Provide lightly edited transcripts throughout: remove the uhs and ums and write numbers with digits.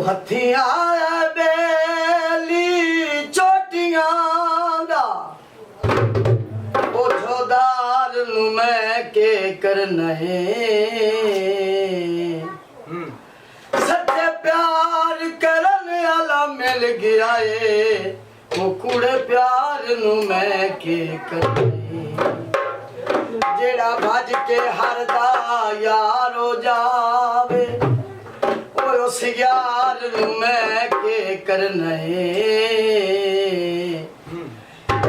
ਹੱਥੀਆਂ ਬੇਲੀ ਚੋਟੀਆਂ ਦਾ ਉਹ ਝੋਦਾਰ ਨੂੰ ਮੈਂ ਕੇ ਕਰਨਾ ਹੈ ਸੱਚੇ ਪਿਆਰ ਕਰਨ ਵਾਲਾ ਮਿਲ ਗਿਆ ਏ ਉਹ ਕੂੜੇ ਪਿਆਰ ਨੂੰ ਮੈਂ ਕੇ ਕਰਨਾ ਜਿਹੜਾ ਭੱਜ ਕੇ ਹਰਦਾ ਯਾਰ ਹੋ ਜਾਵੇ उस यार मैं के करना है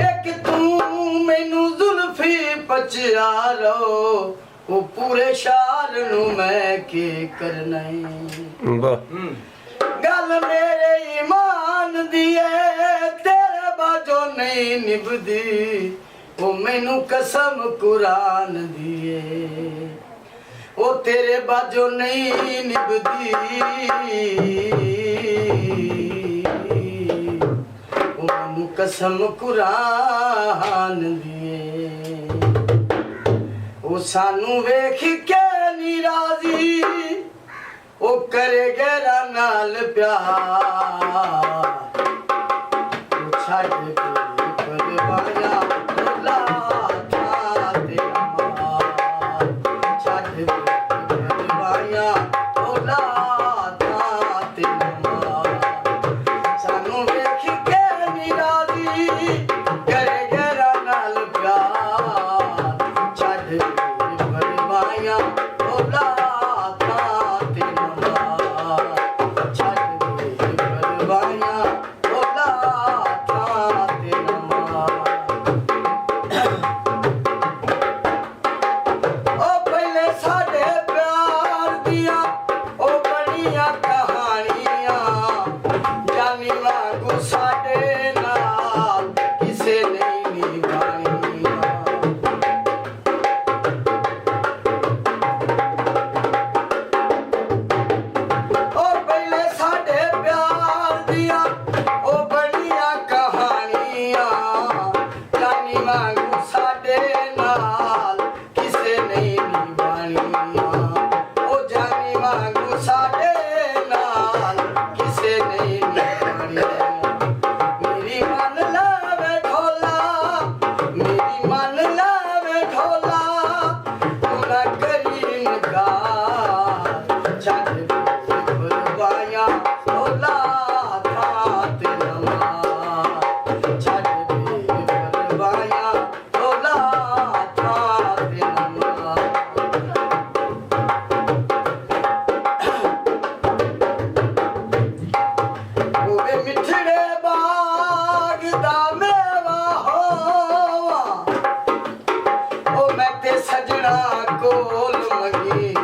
एक तू मैनू जुल्फी पचिया रो वो पूरे शार नू मैं के करना है गल मेरे ईमान दी है तेरे बाजो नहीं निभदी वो मैनू कसम कुरान दी है ओ तेरे बाजो नहीं निभदी ओ मैनू कसम कुरान दिए ओ सानू वेख के नी राजी ओ करे गैरा नाल प्यार ओ छड़ के परवाया सजना कोल मंगी